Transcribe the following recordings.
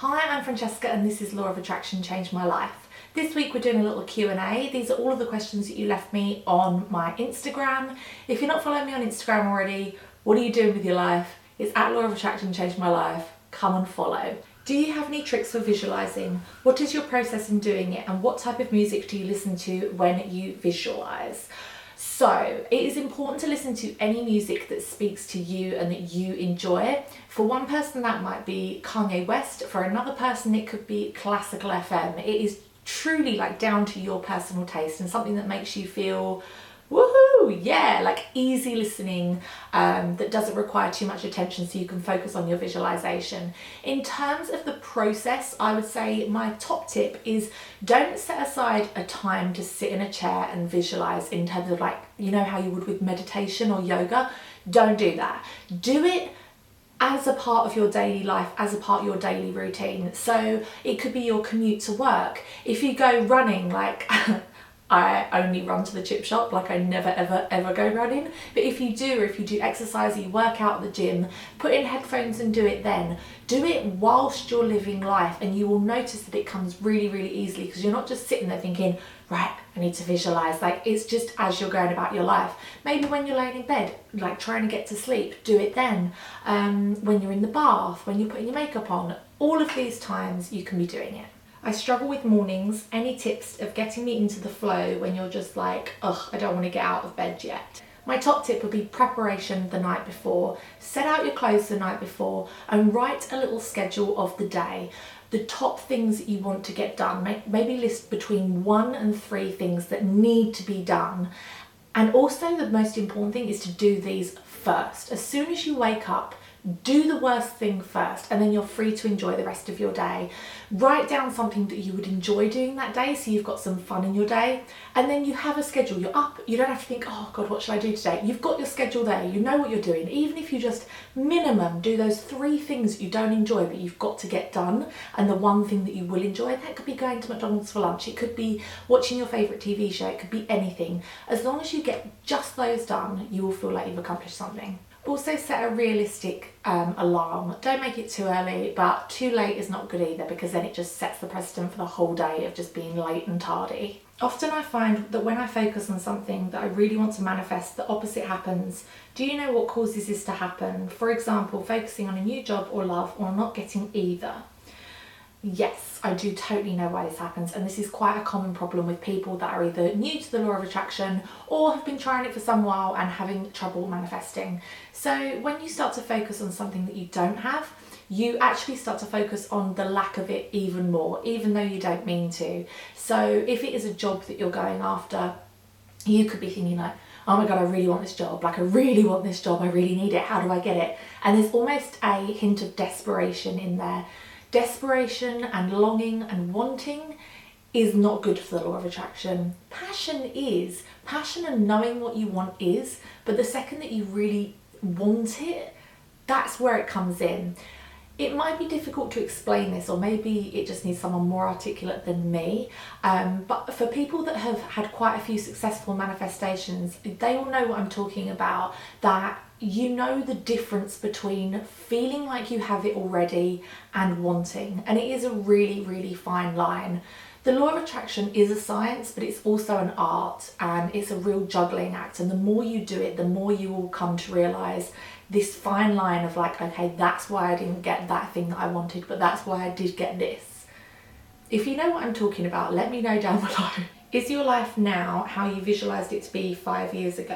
Hi, I'm Francesca and this is Law of Attraction Changed My Life. This week we're doing a little Q&A. These are all of the questions that you left me on my Instagram. If you're not following me on Instagram already, what are you doing with your life? It's at Law of Attraction Changed My Life. Come and follow. Do you have any tricks for visualising? What is your process in doing it, and what type of music do you listen to when you visualise? So it is important to listen to any music that speaks to you and that you enjoy. For one person that might be Kanye West, for another person it could be classical FM. It is truly like down to your personal taste and something that makes you feel woohoo, yeah, like easy listening, that doesn't require too much attention so you can focus on your visualization. In terms of the process, I would say my top tip is don't set aside a time to sit in a chair and visualize in terms of like, you know how you would with meditation or yoga. Don't do that. Do it as a part of your daily life, as a part of your daily routine. So it could be your commute to work. If you go running, like I only run to the chip shop, like I never ever go running. But if you do exercise, you work out at the gym, put in headphones and do it then. Do it whilst you're living life, and you will notice that it comes really easily, because you're not just sitting there thinking, right, I need to visualize. Like, it's just as you're going about your life. Maybe when you're laying in bed, like trying to get to sleep, do it then. When you're in the bath, when you're putting your makeup on, all of these times you can be doing it. I struggle with mornings. Any tips of getting me into the flow when you're just like, ugh, I don't want to get out of bed yet? My top tip would be preparation the night before. Set out your clothes the night before and write a little schedule of the day. The top things that you want to get done. Maybe list between 1 and 3 things that need to be done. And also the most important thing is to do these first. As soon as you wake up, do the worst thing first, and then you're free to enjoy the rest of your day. Write down something that you would enjoy doing that day so you've got some fun in your day, and then you have a schedule. You're up, you don't have to think, oh God, what should I do today? You've got your schedule there, you know what you're doing. Even if you just minimum do those 3 things that you don't enjoy but you've got to get done, and the one thing that you will enjoy, that could be going to McDonald's for lunch, it could be watching your favourite TV show, it could be anything. As long as you get just those done, you will feel like you've accomplished something. Also set a realistic alarm. Don't make it too early, but too late is not good either, because then it just sets the precedent for the whole day of just being late and tardy. Often I find that when I focus on something that I really want to manifest, the opposite happens. Do you know what causes this to happen? For example, focusing on a new job or love, or not getting either. Yes, I do totally know why this happens, and this is quite a common problem with people that are either new to the law of attraction or have been trying it for some while and having trouble manifesting. So when you start to focus on something that you don't have, you actually start to focus on the lack of it even more, even though you don't mean to. So if it is a job that you're going after, you could be thinking like, oh my God, I really want this job. Like, I really want this job. I really need it. How do I get it? And there's almost a hint of desperation in there. Desperation and longing and wanting is not good for the law of attraction. Passion is. Passion and knowing what you want is, but the second that you really want it, that's where it comes in. It might be difficult to explain this, or maybe it just needs someone more articulate than me, but for people that have had quite a few successful manifestations, they will know what I'm talking about, that you know the difference between feeling like you have it already and wanting, and it is a really fine line. The law of attraction is a science, but it's also an art, and it's a real juggling act, and the more you do it, the more you will come to realise this fine line of like, okay, that's why I didn't get that thing that I wanted, but that's why I did get this. If you know what I'm talking about, let me know down below. Is your life now how you visualised it to be 5 years ago?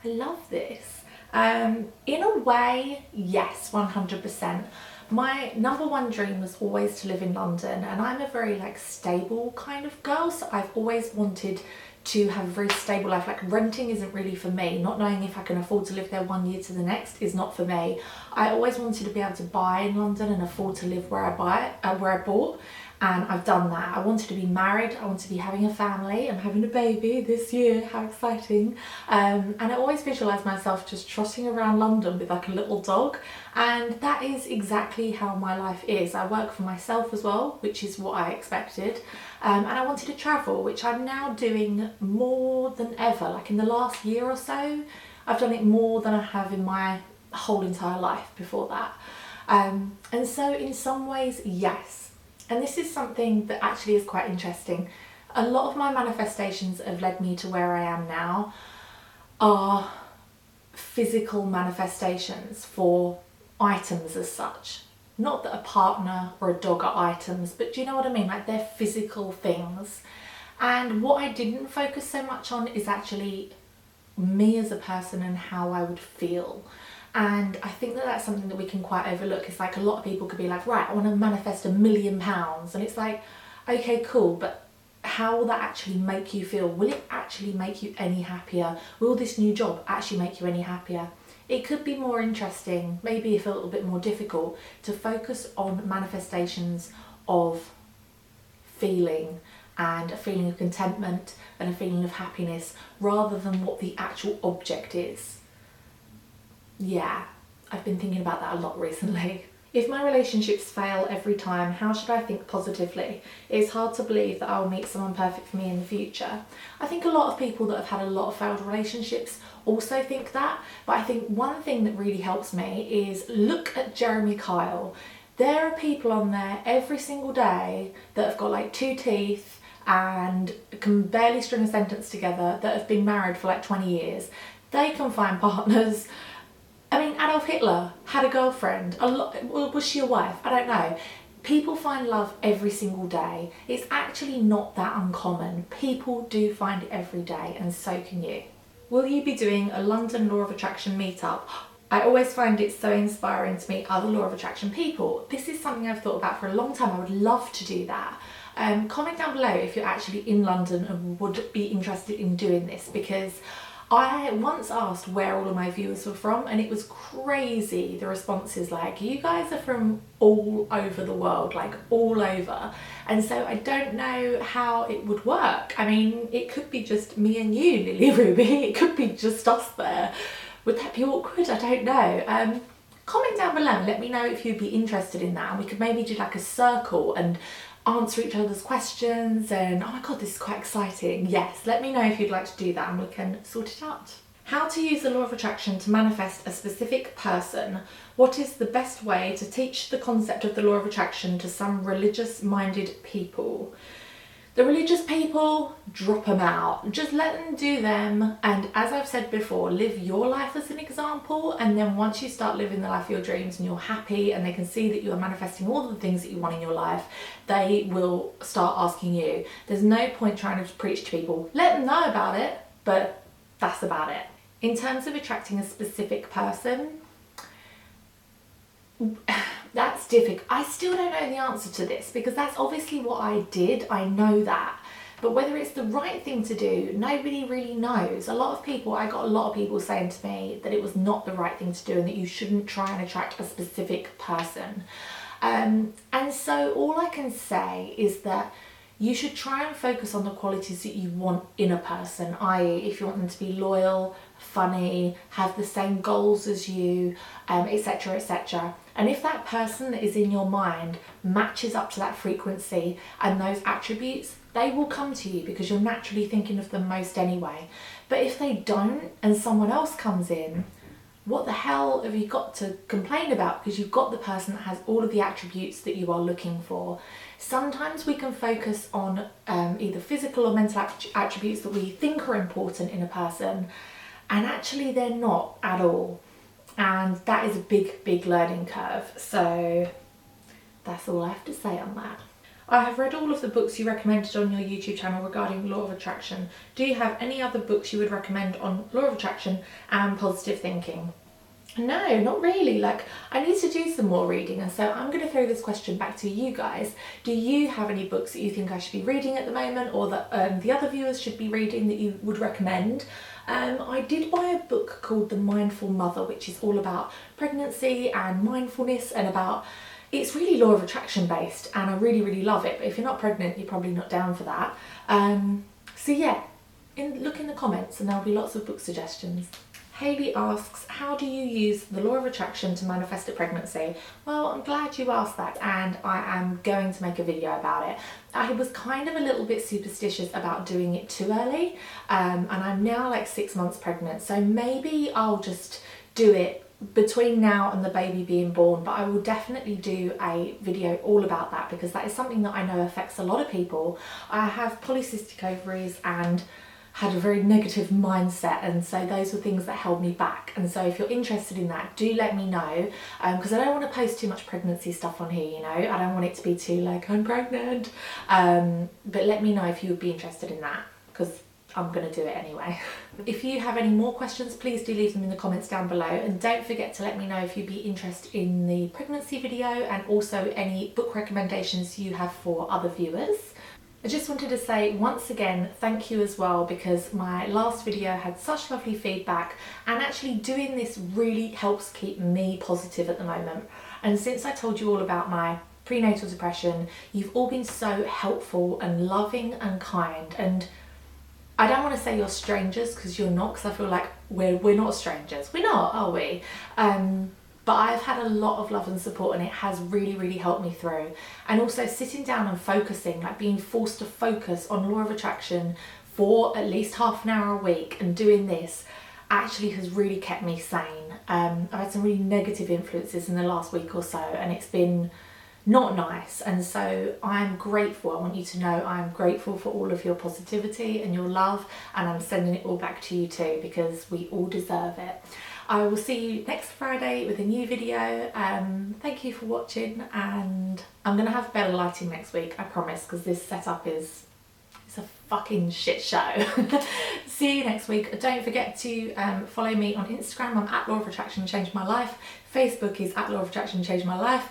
I love this. In a way, yes, 100%. My number one dream was always to live in London, and I'm a very like stable kind of girl, so I've always wanted to have a very stable life. Like, renting isn't really for me. Not knowing if I can afford to live there 1 year to the next is not for me. I always wanted to be able to buy in London and afford to live where I bought. And I've done that. I wanted to be married, I want to be having a family. I'm having a baby this year, how exciting. And I always visualise myself just trotting around London with like a little dog. And that is exactly how my life is. I work for myself as well, which is what I expected. And I wanted to travel, which I'm now doing more than ever. Like in the last year or so, I've done it more than I have in my whole entire life before that. And so in some ways, yes. And this is something that actually is quite interesting. A lot of my manifestations have led me to where I am now are physical manifestations for items as such. Not that a partner or a dog are items, but do you know what I mean? Like, they're physical things. And what I didn't focus so much on is actually me as a person and how I would feel. And I think that that's something that we can quite overlook. It's like a lot of people could be like, right, I want to manifest £1 million. And it's like, okay, cool, but how will that actually make you feel? Will it actually make you any happier? Will this new job actually make you any happier? It could be more interesting, maybe if a little bit more difficult, to focus on manifestations of feeling, and a feeling of contentment and a feeling of happiness, rather than what the actual object is. Yeah, I've been thinking about that a lot recently. If my relationships fail every time, how should I think positively? It's hard to believe that I will meet someone perfect for me in the future. I think a lot of people that have had a lot of failed relationships also think that, but I think one thing that really helps me is look at Jeremy Kyle. There are people on there every single day that have got like 2 teeth and can barely string a sentence together, that have been married for like 20 years. They can find partners. I mean, Adolf Hitler had a girlfriend. Was she a wife? I don't know. People find love every single day. It's actually not that uncommon. People do find it every day, and so can you. Will you be doing a London Law of Attraction meetup? I always find it so inspiring to meet other Law of Attraction people. This is something I've thought about for a long time. I would love to do that. Comment down below if you're actually in London and would be interested in doing this, because I once asked where all of my viewers were from, and it was crazy, the responses. Like, you guys are from all over the world, like all over. And so I don't know how it would work. I mean, it could be just me and you, Lily Ruby. It could be just us there. Would that be awkward? I don't know. Comment down below and let me know if you'd be interested in that, and we could maybe do like a circle and answer each other's questions. And oh my god, this is quite exciting. Yes, let me know if you'd like to do that and we can sort it out. How to use the law of attraction to manifest a specific person. What is the best way to teach the concept of the law of attraction to some religious-minded people? The religious people, drop them out. Just let them do them. And as I've said before, live your life as an example. And then once you start living the life of your dreams and you're happy and they can see that you are manifesting all the things that you want in your life, they will start asking you. There's no point trying to preach to people. Let them know about it, but that's about it. In terms of attracting a specific person, that's difficult. I still don't know the answer to this, because that's obviously what I did. I know that. But whether it's the right thing to do, nobody really knows. I got a lot of people saying to me that it was not the right thing to do and that you shouldn't try and attract a specific person. And so all I can say is that you should try and focus on the qualities that you want in a person, i.e. if you want them to be loyal, funny, have the same goals as you, etc, etc. And if that person that is in your mind matches up to that frequency and those attributes, they will come to you because you're naturally thinking of them most anyway. But if they don't and someone else comes in, what the hell have you got to complain about? Because you've got the person that has all of the attributes that you are looking for. Sometimes we can focus on either physical or mental attributes that we think are important in a person, and actually they're not at all. And that is a big, big learning curve. So that's all I have to say on that. I have read all of the books you recommended on your YouTube channel regarding law of attraction. Do you have any other books you would recommend on law of attraction and positive thinking? No, not really. Like, I need to do some more reading, and so I'm going to throw this question back to you guys. Do you have any books that you think I should be reading at the moment, or that the other viewers should be reading, that you would recommend? I did buy a book called The Mindful Mother, which is all about pregnancy and mindfulness, and about, it's really law of attraction based, and I really, really love it. But if you're not pregnant, you're probably not down for that. So yeah, look in the comments and there'll be lots of book suggestions. Hayley asks, how do you use the law of attraction to manifest a pregnancy? Well, I'm glad you asked that, and I am going to make a video about it. I was kind of a little bit superstitious about doing it too early, and I'm now like 6 months pregnant, so maybe I'll just do it between now and the baby being born, but I will definitely do a video all about that because that is something that I know affects a lot of people. I have polycystic ovaries and had a very negative mindset, and so those were things that held me back. And so if you're interested in that, do let me know, because I don't want to post too much pregnancy stuff on here, you know. I don't want it to be too like, I'm pregnant, but let me know if you would be interested in that, because I'm going to do it anyway. If you have any more questions, please do leave them in the comments down below, and don't forget to let me know if you'd be interested in the pregnancy video and also any book recommendations you have for other viewers. I just wanted to say once again thank you as well, because my last video had such lovely feedback, and actually doing this really helps keep me positive at the moment. And since I told you all about my prenatal depression, you've all been so helpful and loving and kind, and I don't want to say you're strangers because you're not, because I feel like we're not strangers. We're not, are we? But I've had a lot of love and support, and it has really helped me through. And also sitting down and focusing, like being forced to focus on law of attraction for at least half an hour a week and doing this actually has really kept me sane. I've had some really negative influences in the last week or so, and it's been not nice, and so I'm grateful. I want you to know I'm grateful for all of your positivity and your love, and I'm sending it all back to you too, because we all deserve it. I will see you next Friday with a new video. Thank you for watching, and I'm gonna have better lighting next week, I promise, because this setup is a fucking shit show. See you next week. Don't forget to follow me on Instagram. I'm at Law of Attraction Changed My Life. Facebook is at Law of Attraction Changed My Life.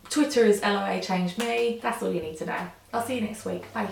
Twitter is LOA Changed Me. That's all you need to know. I'll see you next week. Bye.